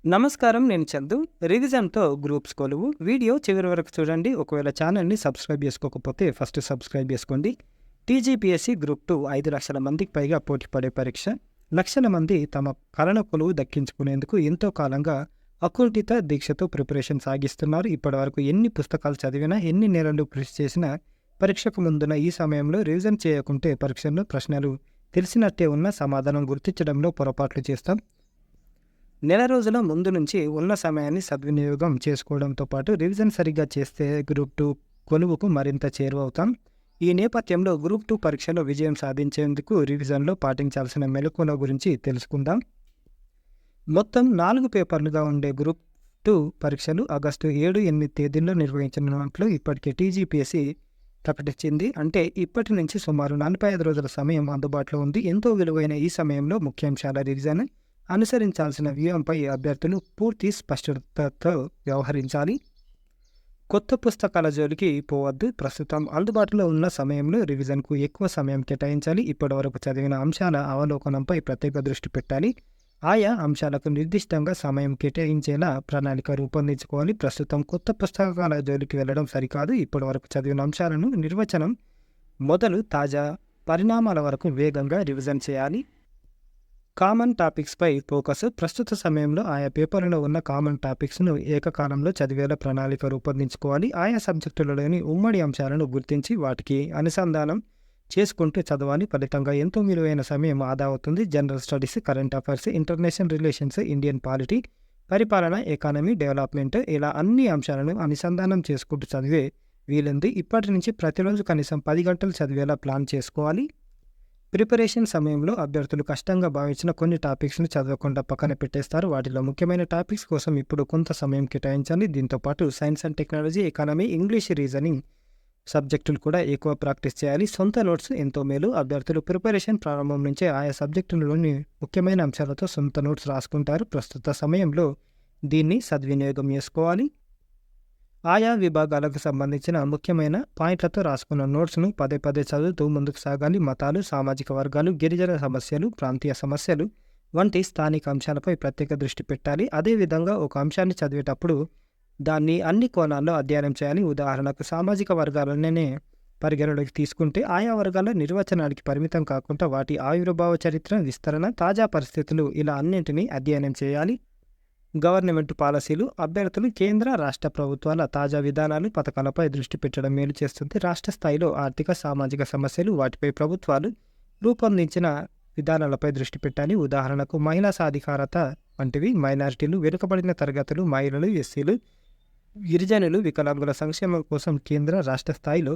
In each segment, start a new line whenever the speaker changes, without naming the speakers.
నమస్కారం. నేను చందు. రివిజన్‌తో గ్రూప్స్ కొలువు. వీడియో చివరి వరకు చూడండి. ఒకవేళ ఛానల్‌ని సబ్స్క్రైబ్ చేసుకోకపోతే ఫస్ట్ సబ్స్క్రైబ్ చేసుకోండి. టీజీపీఎస్సీ గ్రూప్ 2 5,00,000 మందికి పైగా పోటీ పడే పరీక్ష. లక్షల మంది తమ కలల కొలువు దక్కించుకునేందుకు ఎంతో కాలంగా అకుంఠిత దీక్షతో ప్రిపరేషన్ సాగిస్తున్నారు. ఇప్పటివరకు ఎన్ని పుస్తకాలు చదివినా, ఎన్ని నెలలు కృషి చేసినా పరీక్షకు ముందున ఈ సమయంలో రివిజన్ చేయకుంటే పరీక్షల్లో ప్రశ్నలు తెలిసినట్టే ఉన్నా సమాధానం గుర్తించడంలో పొరపాట్లు చేస్తాం. నెల రోజుల ముందు నుంచి ఉన్న సమయాన్ని సద్వినియోగం చేసుకోవడంతో పాటు రివిజన్ సరిగ్గా చేస్తే గ్రూప్ 2 కొలువుకు మరింత చేరువవుతాం. ఈ నేపథ్యంలో గ్రూప్ 2 పరీక్షలో విజయం సాధించేందుకు రివిజన్లో పాటించాల్సిన మెలకువల గురించి తెలుసుకుందాం. మొత్తం 4 పేపర్లుగా ఉండే గ్రూప్ 2 పరీక్షలు ఆగస్టు 7, 8 తేదీల్లో నిర్వహించనున్నట్లు ఇప్పటికే టీజీపీఎస్సీ ప్రకటించింది. అంటే ఇప్పటి నుంచి సుమారు 45 రోజుల సమయం అందుబాటులో ఉంది. ఎంతో విలువైన ఈ సమయంలో ముఖ్యాంశాల రివిజన్, అనుసరించాల్సిన వ్యూహంపై అభ్యర్థులు పూర్తి స్పష్టతతో వ్యవహరించాలి. కొత్త పుస్తకాల జోలికి పోవద్దు. ప్రస్తుతం అందుబాటులో ఉన్న సమయంలో రివిజన్కు ఎక్కువ సమయం కేటాయించాలి. ఇప్పటివరకు చదివిన అంశాల అవలోకనంపై ప్రత్యేక దృష్టి పెట్టాలి. ఆయా అంశాలకు నిర్దిష్టంగా సమయం కేటాయించేలా ప్రణాళిక రూపొందించుకోవాలి. ప్రస్తుతం కొత్త పుస్తకాల జోలికి వెళ్ళడం సరికాదు. ఇప్పటివరకు చదివిన అంశాలను నిర్వచనం మొదలు తాజా పరిణామాల వరకు వేగంగా రివిజన్ చేయాలి. కామన్ టాపిక్స్పై ఫోకస్. ప్రస్తుత సమయంలో ఆయా పేపర్లలో ఉన్న కామన్ టాపిక్స్ను ఏకకాలంలో చదివేలా ప్రణాళిక రూపొందించుకోవాలి. ఆయా సబ్జెక్టులలోని ఉమ్మడి అంశాలను గుర్తించి వాటికి అనుసంధానం చేసుకుంటూ చదవాలి. ఫలితంగా ఎంతో విలువైన సమయం ఆదా అవుతుంది. General studies, current affairs, international relations, Indian polity, పరిపాలన, ఎకానమీ, డెవలప్మెంట్ ఇలా అన్ని అంశాలను అనుసంధానం చేసుకుంటూ చదివే వీలుంది. ఇప్పటి నుంచి ప్రతిరోజు కనీసం 10 గంటలు చదివేలా ప్లాన్ చేసుకోవాలి. ప్రిపరేషన్ సమయంలో అభ్యర్థులు కష్టంగా భావించిన కొన్ని టాపిక్స్ను చదవకుండా పక్కన పెట్టేస్తారు. వాటిలో ముఖ్యమైన టాపిక్స్ కోసం ఇప్పుడు కొంత సమయం కేటాయించాలి. దీంతోపాటు science and technology, economy, English, reasoning సబ్జెక్టులు కూడా ఎక్కువ ప్రాక్టీస్ చేయాలి. సొంత నోట్స్ ఎంతో మేలు. అభ్యర్థులు ప్రిపరేషన్ ప్రారంభం నుంచే ఆయా సబ్జెక్టులలోని ముఖ్యమైన అంశాలతో సొంత నోట్స్ రాసుకుంటారు. ప్రస్తుత సమయంలో దీన్ని సద్వినియోగం చేసుకోవాలి. ఆయా విభాగాలకు సంబంధించిన ముఖ్యమైన పాయింట్లతో రాసుకున్న నోట్స్ను పదే పదే చదువుతూ ముందుకు సాగాలి. మతాలు, సామాజిక వర్గాలు, గిరిజన సమస్యలు, ప్రాంతీయ సమస్యలు వంటి స్థానిక అంశాలపై ప్రత్యేక దృష్టి పెట్టాలి. అదేవిధంగా ఒక అంశాన్ని చదివేటప్పుడు దాన్ని అన్ని కోణాల్లో అధ్యయనం చేయాలి. ఉదాహరణకు సామాజిక వర్గాలనే పరిగణలోకి తీసుకుంటే ఆయా వర్గాల నిర్వచనానికి పరిమితం కాకుండా వాటి ఆవిర్భావ చరిత్ర, విస్తరణ, తాజా పరిస్థితులు ఇలా అన్నింటినీ అధ్యయనం చేయాలి. గవర్నమెంట్ పాలసీలు. అభ్యర్థులు కేంద్ర, రాష్ట్ర ప్రభుత్వాల తాజా విధానాలు, పథకాలపై దృష్టి పెట్టడం మేలు చేస్తుంది. రాష్ట్ర స్థాయిలో ఆర్థిక, సామాజిక సమస్యలు, వాటిపై ప్రభుత్వాలు రూపొందించిన విధానాలపై దృష్టి పెట్టాలి. ఉదాహరణకు మహిళా సాధికారత వంటివి. మైనారిటీలు, వెనుకబడిన తరగతులు, మహిళలు, ఎస్సీలు, గిరిజనులు, వికలాంగుల సంక్షేమం కోసం కేంద్ర, రాష్ట్ర స్థాయిలో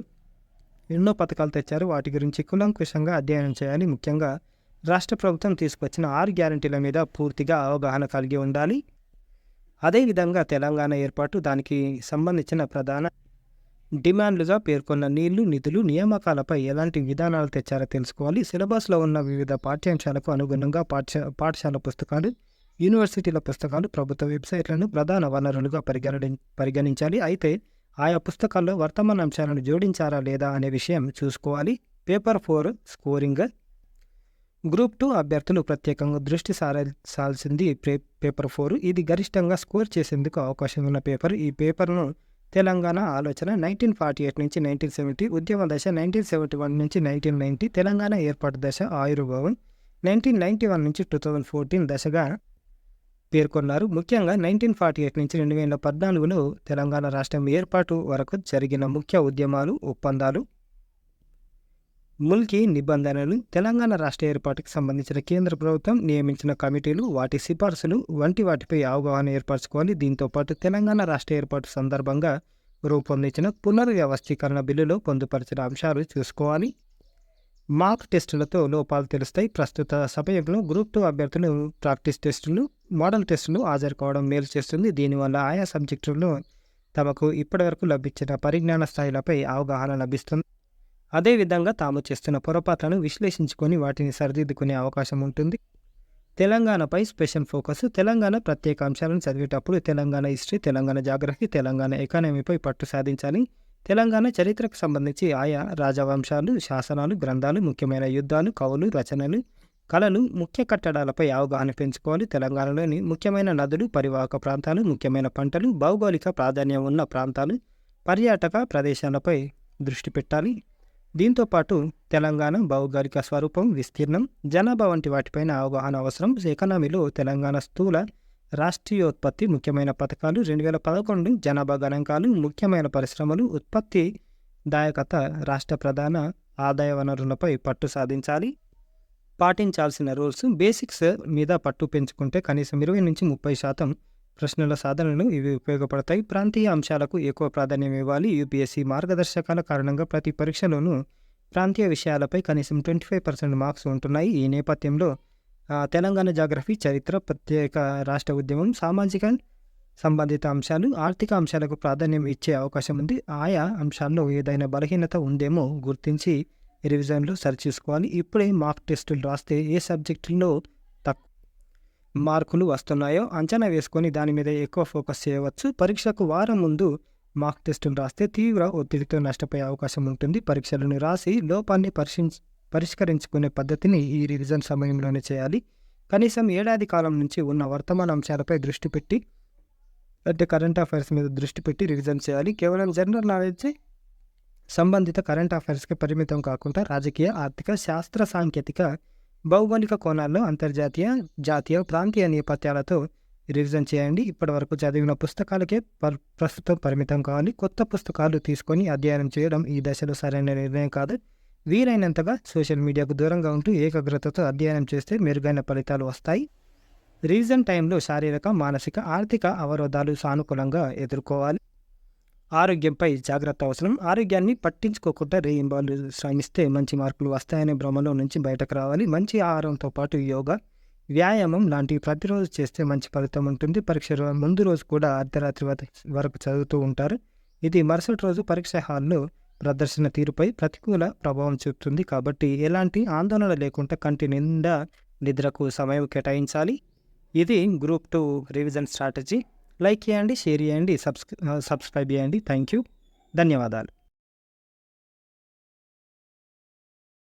ఎన్నో పథకాలు తెచ్చారు. వాటి గురించి కూలంకషంగా అధ్యయనం చేయాలి. ముఖ్యంగా రాష్ట్ర ప్రభుత్వం తీసుకొచ్చిన 6 గ్యారంటీల మీద పూర్తిగా అవగాహన కలిగి ఉండాలి. అదేవిధంగా తెలంగాణ ఏర్పాటు, దానికి సంబంధించిన ప్రధాన డిమాండ్లుగా పేర్కొన్న నీళ్లు, నిధులు, నియామకాలపై ఎలాంటి విధానాలు తెచ్చారో తెలుసుకోవాలి. సిలబస్లో ఉన్న వివిధ పాఠ్యాంశాలకు అనుగుణంగా పాఠశాల పుస్తకాలు, యూనివర్సిటీల పుస్తకాలు, ప్రభుత్వ వెబ్సైట్లను ప్రధాన వనరులుగా పరిగణించాలి. అయితే ఆయా పుస్తకాల్లో వర్తమాన అంశాలను జోడించారా లేదా అనే విషయం చూసుకోవాలి. Paper 4 scoring. గ్రూప్ 2 అభ్యర్థులు ప్రత్యేకంగా దృష్టి సారాల్సింది పేపర్ 4. ఇది గరిష్టంగా స్కోర్ చేసేందుకు అవకాశం ఉన్న పేపర్. ఈ పేపర్ను తెలంగాణ ఆలోచన 1948 నుంచి 1970, ఉద్యమ దశ 1971 నుంచి 1990, తెలంగాణ ఏర్పాటు దశ, ఆవిర్భావం 1991 నుంచి 2014 దశగా పేర్కొన్నారు. ముఖ్యంగా 1948 నుంచి 2014లో తెలంగాణ రాష్ట్రం ఏర్పాటు వరకు జరిగిన ముఖ్య ఉద్యమాలు, ఒప్పందాలు, ముల్కీ నిబంధనలు, తెలంగాణ రాష్ట్ర ఏర్పాటుకు సంబంధించిన కేంద్ర ప్రభుత్వం నియమించిన కమిటీలు, వాటి సిఫార్సులు వంటి వాటిపై అవగాహన ఏర్పరచుకోవాలి. దీంతోపాటు తెలంగాణ రాష్ట్ర ఏర్పాటు సందర్భంగా రూపొందించిన పునర్వ్యవస్థీకరణ బిల్లులో పొందుపరిచిన అంశాలు చూసుకోవాలి. మాక్ టెస్టులతో లోపాలు తెలుస్తాయి. ప్రస్తుత సమయంలో గ్రూప్ 2 అభ్యర్థులు ప్రాక్టీస్ టెస్టులు, మోడల్ టెస్టులు హాజరు కావడం మేలు చేస్తుంది. దీనివల్ల ఆయా సబ్జెక్టుల్లో తమకు ఇప్పటివరకు లభించిన పరిజ్ఞాన స్థాయిలపై అవగాహన లభిస్తుంది. అదేవిధంగా తాము చేస్తున్న పొరపాట్లను విశ్లేషించుకొని వాటిని సరిదిద్దుకునే అవకాశం ఉంటుంది. తెలంగాణపై స్పెషల్ ఫోకస్. తెలంగాణ ప్రత్యేక అంశాలను చదివేటప్పుడు తెలంగాణ హిస్టరీ, తెలంగాణ జాగ్రఫీ, తెలంగాణ ఎకానమీపై పట్టు సాధించాలి. తెలంగాణ చరిత్రకు సంబంధించి ఆయా రాజవంశాలు, శాసనాలు, గ్రంథాలు, ముఖ్యమైన యుద్ధాలు, కవులు, రచనలు, కళలు, ముఖ్య కట్టడాలపై అవగాహన పెంచుకోవాలి. తెలంగాణలోని ముఖ్యమైన నదులు, పరివాహక ప్రాంతాలు, ముఖ్యమైన పంటలు, భౌగోళిక ప్రాధాన్యం ఉన్న ప్రాంతాలు, పర్యాటక ప్రదేశాలపై దృష్టి పెట్టాలి. దీంతోపాటు తెలంగాణ భౌగోళిక స్వరూపం, విస్తీర్ణం, జనాభా వంటి వాటిపైన అవగాహన అవసరం. ఎకానమీలో తెలంగాణ స్థూల రాష్ట్రీయోత్పత్తి, ముఖ్యమైన పథకాలు, 2011 జనాభా గణాంకాలు, ముఖ్యమైన పరిశ్రమలు, ఉత్పత్తి దాయకత, రాష్ట్ర ప్రధాన ఆదాయ వనరులపై పట్టు సాధించాలి. పాటించాల్సిన రూల్స్, బేసిక్స్ మీద పట్టు పెంచుకుంటే కనీసం 20-30% ప్రశ్నల సాధనలు ఇవి ఉపయోగపడతాయి. ప్రాంతీయ అంశాలకు ఎక్కువ ప్రాధాన్యం ఇవ్వాలి. యూపీఎస్సీ మార్గదర్శకాల కారణంగా ప్రతి పరీక్షలోనూ ప్రాంతీయ విషయాలపై కనీసం 25% మార్క్స్ ఉంటున్నాయి. ఈ నేపథ్యంలో తెలంగాణ జాగ్రఫీ, చరిత్ర, ప్రత్యేక రాష్ట్ర ఉద్యమం, సామాజిక సంబంధిత అంశాలు, ఆర్థిక అంశాలకు ప్రాధాన్యం ఇచ్చే అవకాశం ఉంది. ఆయా అంశాల్లో ఏదైనా బలహీనత ఉందేమో గుర్తించి రివిజన్లో సరిచూసుకోవాలి. ఇప్పుడే మార్క్ టెస్టులు రాస్తే ఏ సబ్జెక్టుల్లో తక్కువ మార్కులు వస్తున్నాయో అంచనా వేసుకొని దాని మీద ఎక్కువ ఫోకస్ చేయవచ్చు. పరీక్షకు వారం ముందు మార్క్ టెస్టులు రాస్తే తీవ్ర ఒత్తిడితో నష్టపోయే అవకాశం ఉంటుంది. పరీక్షలను రాసి లోపాన్ని పరిష్కరించుకునే పద్ధతిని ఈ రివిజన్ సమయంలోనే చేయాలి. కనీసం ఏడాది కాలం నుంచి ఉన్న వర్తమాన అంశాలపై దృష్టి పెట్టి, అంటే కరెంట్ అఫైర్స్ మీద దృష్టి పెట్టి రివిజన్ చేయాలి. కేవలం జనరల్ నాలెడ్జ్ సంబంధిత కరెంట్ అఫైర్స్కి పరిమితం కాకుండా రాజకీయ, ఆర్థిక, శాస్త్ర, సాంకేతిక, భౌగోళిక కోణాల్లో అంతర్జాతీయ, జాతీయ, ప్రాంతీయ నేపథ్యాలతో రివిజన్ చేయండి. ఇప్పటివరకు చదివిన పుస్తకాలకే ప్రస్తుతం పరిమితం కావాలి. కొత్త పుస్తకాలు తీసుకొని అధ్యయనం చేయడం ఈ దశలో సరైన నిర్ణయం కాదు. వీలైనంతగా సోషల్ మీడియాకు దూరంగా ఉంటూ ఏకాగ్రతతో అధ్యయనం చేస్తే మెరుగైన ఫలితాలు వస్తాయి. రివిజన్ టైంలో శారీరక, మానసిక, ఆర్థిక అవరోధాలు సానుకూలంగా ఎదుర్కోవాలి. ఆరోగ్యంపై జాగ్రత్త అవసరం. ఆరోగ్యాన్ని పట్టించుకోకుండా రేయింబాలు శ్రమిస్తే మంచి మార్కులు వస్తాయనే భ్రమలో నుంచి బయటకు రావాలి. మంచి ఆహారంతో పాటు యోగా, వ్యాయామం లాంటివి ప్రతిరోజు చేస్తే మంచి ఫలితం ఉంటుంది. పరీక్ష ముందు రోజు కూడా అర్ధరాత్రి వరకు చదువుతూ ఉంటారు. ఇది మరుసటి రోజు పరీక్ష హాల్లో ప్రదర్శన తీరుపై ప్రతికూల ప్రభావం చూపుతుంది. కాబట్టి ఎలాంటి ఆందోళన లేకుండా కంటి నిండా నిద్రకు సమయం కేటాయించాలి. ఇది గ్రూప్ 2 రివిజన్ స్ట్రాటజీ. లైక్ చేయండి, షేర్ చేయండి, సబ్స్క్రైబ్ చేయండి. Thank you. ధన్యవాదాలు.